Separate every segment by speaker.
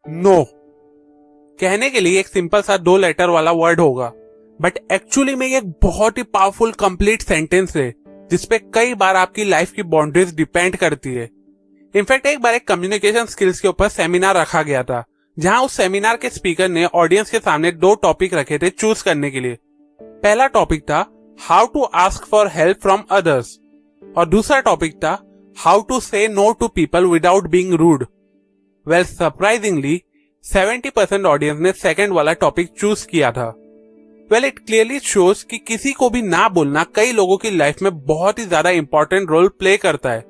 Speaker 1: No कहने के लिए एक सिंपल सा 2 लेटर वाला वर्ड होगा, बट एक्चुअली में ये एक बहुत ही पावरफुल कंप्लीट सेंटेंस है जिसपे कई बार आपकी लाइफ की बाउंड्रीज डिपेंड करती है। इनफैक्ट एक बार एक कम्युनिकेशन स्किल्स के ऊपर सेमिनार रखा गया था, जहां उस सेमिनार के स्पीकर ने ऑडियंस के सामने 2 टॉपिक रखे थे चूज करने के लिए। पहला टॉपिक था how to ask for help from others और दूसरा टॉपिक था how to say no to people without being rude. Well surprisingly 70% audience ने सेकंड वाला टॉपिक चूज किया था। वेल इट क्लियरली शोज कि किसी को भी ना बोलना कई लोगों की लाइफ में बहुत ही ज्यादा इंपॉर्टेंट रोल प्ले करता है।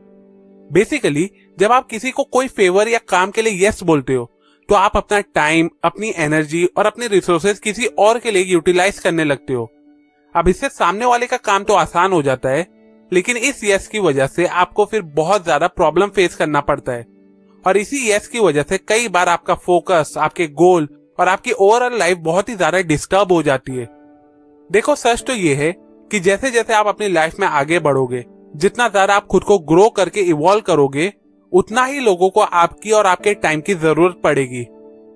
Speaker 1: बेसिकली जब आप किसी को कोई फेवर या काम के लिए यस बोलते हो तो आप अपना टाइम, अपनी एनर्जी और अपने रिसोर्सेज किसी और के लिए यूटिलाइज करने लगते हो। अब इससे सामने वाले का काम तो आसान हो जाता है, लेकिन इस यस की वजह से आपको फिर बहुत ज्यादा प्रॉब्लम फेस करना पड़ता है और इसी यस की वजह से कई बार आपका फोकस, आपके गोल और आपकी ओवरऑल लाइफ बहुत ही ज्यादा डिस्टर्ब हो जाती है। देखो सच तो ये है कि जैसे जैसे आप अपनी लाइफ में आगे बढ़ोगे, जितना ज्यादा आप खुद को ग्रो करके इवॉल्व करोगे, उतना ही लोगों को आपकी और आपके टाइम की जरूरत पड़ेगी।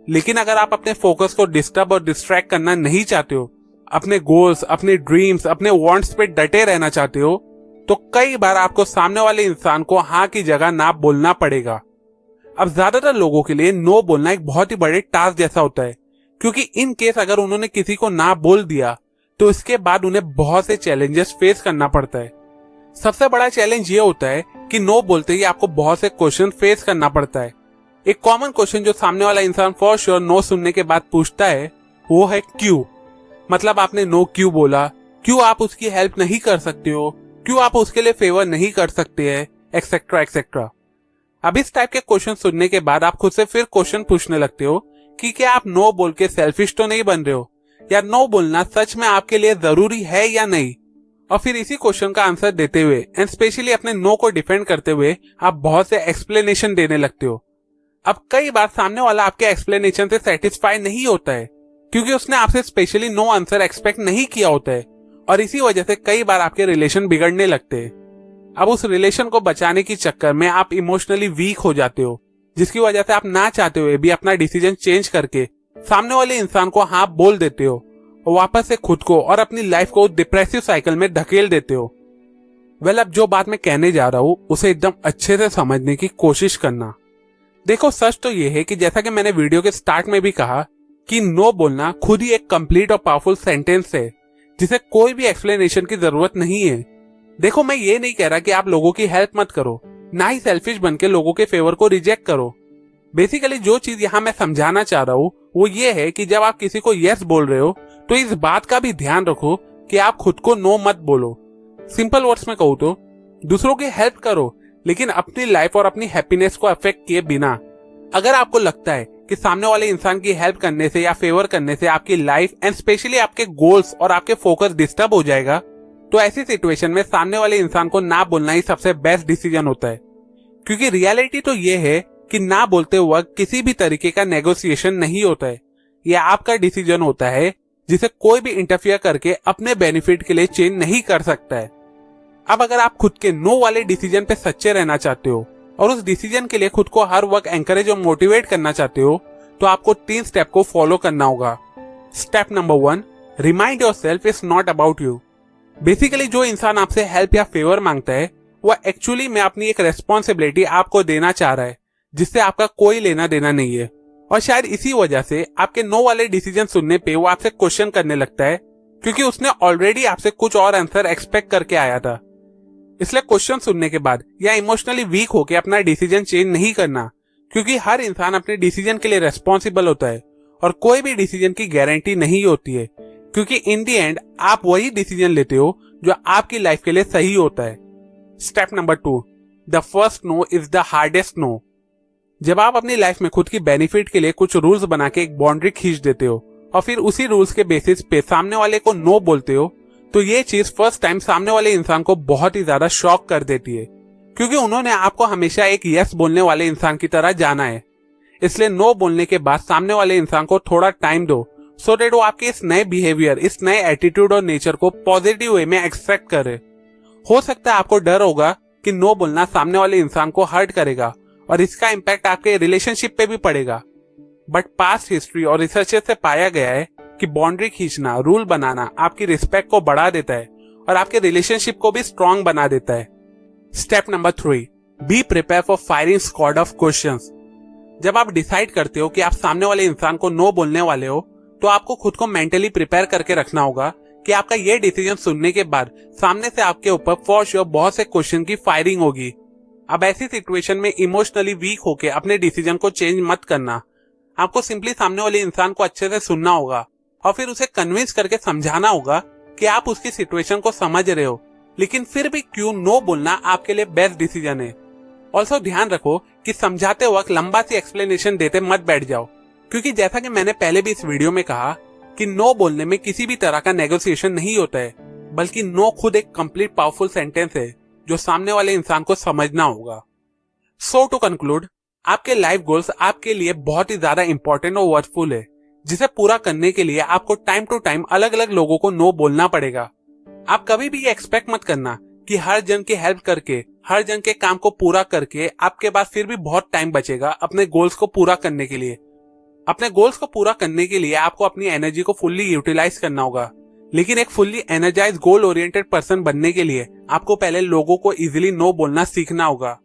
Speaker 1: लेकिन अगर आप अपने फोकस को डिस्टर्ब और डिस्ट्रैक्ट करना नहीं चाहते हो, अपने गोल्स, अपने ड्रीम्स, अपने वांट्स पे डटे रहना चाहते हो, तो कई बार आपको सामने वाले इंसान को हाँ की जगह ना बोलना पड़ेगा। अब ज्यादातर लोगों के लिए नो बोलना एक बहुत ही बड़े टास्क जैसा होता है, क्योंकि इन केस अगर उन्होंने किसी को ना बोल दिया तो इसके बाद उन्हें बहुत से चैलेंजेस फेस करना पड़ता है। सबसे बड़ा चैलेंज ये होता है कि नो बोलते ही आपको बहुत से क्वेश्चन फेस करना पड़ता है। एक कॉमन क्वेश्चन जो सामने वाला इंसान फॉर श्योर नो सुनने के बाद पूछता है वो है क्यों। मतलब आपने नो क्यों बोला, क्यों आप उसकी हेल्प नहीं कर सकते हो, क्यों आप उसके लिए फेवर नहीं कर सकते हैं, एक्सेट्रा एक्सेट्रा। अब इस टाइप के क्वेश्चन सुनने के बाद आप खुद से फिर क्वेश्चन पूछने लगते हो कि क्या आप नो बोल के सेल्फिश तो नहीं बन रहे हो, या नो बोलना सच में आपके लिए जरूरी है या नहीं। और फिर इसी क्वेश्चन का आंसर देते हुए एंड स्पेशली अपने नो को डिफेंड करते हुए आप बहुत से एक्सप्लेनेशन देने लगते हो। अब कई बार सामने वाला आपके एक्सप्लेनेशन से सेटिस्फाई नहीं होता है, क्योंकि उसने आपसे स्पेशली नो आंसर एक्सपेक्ट नहीं किया होता है और इसी वजह से कई बार आपके रिलेशन बिगड़ने लगते हैं। अब उस रिलेशन को बचाने की चक्कर में आप इमोशनली वीक हो जाते हो, जिसकी वजह से आप ना चाहते हुए भी अपना डिसीजन चेंज करके सामने वाले इंसान को हाँ बोल देते हो और वापस से खुद को और अपनी लाइफ को डिप्रेसिव साइकिल में धकेल देते हो। वेल अब जो बात मैं कहने जा रहा हूं उसे एकदम अच्छे से समझने की कोशिश करना। देखो सच तो ये है कि जैसा कि मैंने वीडियो के स्टार्ट में भी कहा कि नो बोलना खुद ही एक कंप्लीट और पावरफुल सेंटेंस है जिसे कोई भी एक्सप्लेनेशन की जरूरत नहीं है। देखो मैं ये नहीं कह रहा कि आप लोगों की हेल्प मत करो, ना ही सेल्फिश बन के लोगों के फेवर को रिजेक्ट करो। बेसिकली जो चीज यहाँ मैं समझाना चाह रहा हूँ वो ये है कि जब आप किसी को यस बोल रहे हो तो इस बात का भी ध्यान रखो कि आप खुद को नो मत बोलो। सिंपल वर्ड्स में कहूँ तो दूसरों की हेल्प करो, लेकिन अपनी लाइफ और अपनी हैप्पीनेस को अफेक्ट किए बिना। अगर आपको लगता है कि सामने वाले इंसान की हेल्प करने से या फेवर करने से आपकी लाइफ एंड स्पेशली आपके गोल्स और आपके फोकस डिस्टर्ब हो जाएगा, तो ऐसी सिचुएशन में सामने वाले इंसान को ना बोलना ही सबसे बेस्ट डिसीजन होता है। क्योंकि रियलिटी तो ये है कि ना बोलते वक्त किसी भी तरीके का नेगोशिएशन नहीं होता है, यह आपका डिसीजन होता है जिसे कोई भी इंटरफियर करके अपने बेनिफिट के लिए चेंज नहीं कर सकता है। अब अगर आप खुद के नो वाले डिसीजन पे सच्चे रहना चाहते हो और उस डिसीजन के लिए खुद को हर वक्त एंकरेज और मोटिवेट करना चाहते हो, तो आपको 3 स्टेप को फॉलो करना होगा। Step number 1, remind yourself it's not about you. Basically जो इंसान आपसे हेल्प या फेवर मांगता है वह एक्चुअली में अपनी एक रेस्पॉन्सिबिलिटी आपको देना चाह रहा है, जिससे आपका कोई लेना देना नहीं है। और शायद इसी वजह से आपके नो वाले डिसीजन सुनने पे वो आपसे क्वेश्चन करने लगता है, क्योंकि उसने ऑलरेडी आपसे कुछ और आंसर एक्सपेक्ट करके आया था। इसलिए क्वेश्चन सुनने के बाद या इमोशनली वीक होकर अपना डिसीजन चेंज नहीं करना, क्योंकि हर इंसान अपने डिसीजन के लिए रेस्पॉन्सिबल होता है और कोई भी डिसीजन की गारंटी नहीं होती है, क्योंकि इन दी एंड आप वही डिसीजन लेते हो जो आपकी लाइफ के लिए सही होता है। Step number 2, the first no is the hardest no. जब आप अपनी लाइफ में खुद की बेनिफिट के लिए कुछ रूल्स बना के एक बाउंड्री खींच देते हो और फिर उसी रूल्स के बेसिस पे सामने वाले को नो बोलते हो, तो ये चीज फर्स्ट टाइम सामने वाले इंसान को बहुत ही ज्यादा शॉक कर देती है, क्योंकि उन्होंने आपको हमेशा एक यस बोलने वाले इंसान की तरह जाना है। इसलिए नो बोलने के बाद सामने वाले इंसान को थोड़ा टाइम दो, सो दैट वो आपके इस नए बिहेवियर, इस नए एटीट्यूड और नेचर को पॉजिटिव वे में एक्सेप्ट करे। हो सकता है आपको डर होगा कि नो बोलना सामने वाले इंसान को हर्ट करेगा और इसका इम्पैक्ट आपके रिलेशनशिप पे भी पड़ेगा, बट पास्ट हिस्ट्री और रिसर्च से पाया गया है कि बाउंड्री खींचना, रूल बनाना आपकी रिस्पेक्ट को बढ़ा देता है और आपके रिलेशनशिप को भी स्ट्रांग बना देता है। Step number 3, be prepare for firing squad of questions. जब आप डिसाइड करते हो कि आप सामने वाले इंसान को नो बोलने वाले हो, तो आपको खुद को मेंटली प्रिपेयर करके रखना होगा कि आपका ये डिसीजन सुनने के बाद सामने से आपके ऊपर फॉर श्योर बहुत से क्वेश्चन की फायरिंग होगी। अब ऐसी सिचुएशन में इमोशनली वीक होके अपने डिसीजन को चेंज मत करना। आपको सिंपली सामने वाले इंसान को अच्छे से सुनना होगा और फिर उसे कन्विंस करके समझाना होगा कि आप उसकी सिचुएशन को समझ रहे हो, लेकिन फिर भी क्यों नो बोलना आपके लिए बेस्ट डिसीजन है। ऑल्सो ध्यान रखो कि समझाते वक्त लंबा सी एक्सप्लेनेशन देते मत बैठ जाओ, क्योंकि जैसा कि मैंने पहले भी इस वीडियो में कहा कि नो बोलने में किसी भी तरह का नेगोशिएशन नहीं होता है, बल्कि नो खुद एक कंप्लीट पावरफुल सेंटेंस है जो सामने वाले इंसान को समझना होगा। सो टू कंक्लूड, आपके लाइफ गोल्स आपके लिए बहुत ही ज्यादा इंपॉर्टेंट और वर्थफुल है, जिसे पूरा करने के लिए आपको टाइम टू टाइम अलग अलग लोगों को नो बोलना पड़ेगा। आप कभी भी ये एक्सपेक्ट मत करना कि हर जन की हेल्प करके, हर जन के काम को पूरा करके आपके पास फिर भी बहुत टाइम बचेगा अपने गोल्स को पूरा करने के लिए। अपने गोल्स को पूरा करने के लिए आपको अपनी एनर्जी को फुल्ली यूटिलाइज करना होगा, लेकिन एक fully energize goal oriented person बनने के लिए आपको पहले लोगों को इजीली नो बोलना सीखना होगा।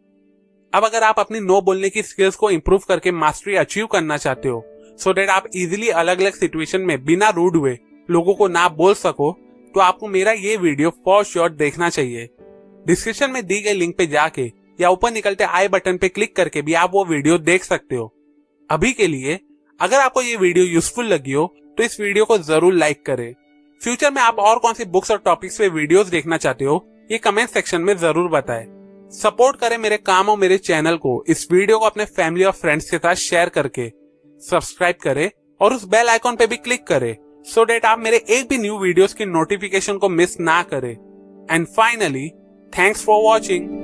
Speaker 1: अब अगर आप अपनी नो बोलने की स्किल्स को इंप्रूव करके मास्टरी अचीव करना चाहते हो, सो दैट आप इजीली अलग अलग सिचुएशन में बिना रूड हुए लोगों को ना बोल सको, तो आपको मेरा ये वीडियो फॉर श्योर देखना चाहिए। डिस्क्रिप्शन में दी गई लिंक पे जाके या ऊपर निकलते आई बटन पे क्लिक करके भी आप वो वीडियो देख सकते हो। अभी के लिए अगर आपको ये वीडियो यूजफुल लगी हो तो इस वीडियो को जरूर लाइक करें। फ्यूचर में आप और कौन सी बुक्स और टॉपिक्स पे वीडियोस देखना चाहते हो, ये कमेंट सेक्शन में जरूर बताएं। सपोर्ट करें मेरे काम और मेरे चैनल को इस वीडियो को अपने फैमिली और फ्रेंड्स के साथ शेयर करके। सब्सक्राइब करें और उस बेल आइकॉन पे भी क्लिक करें, सो दैट आप मेरे एक भी न्यू वीडियोस की नोटिफिकेशन को मिस ना करें। And finally, thanks for watching.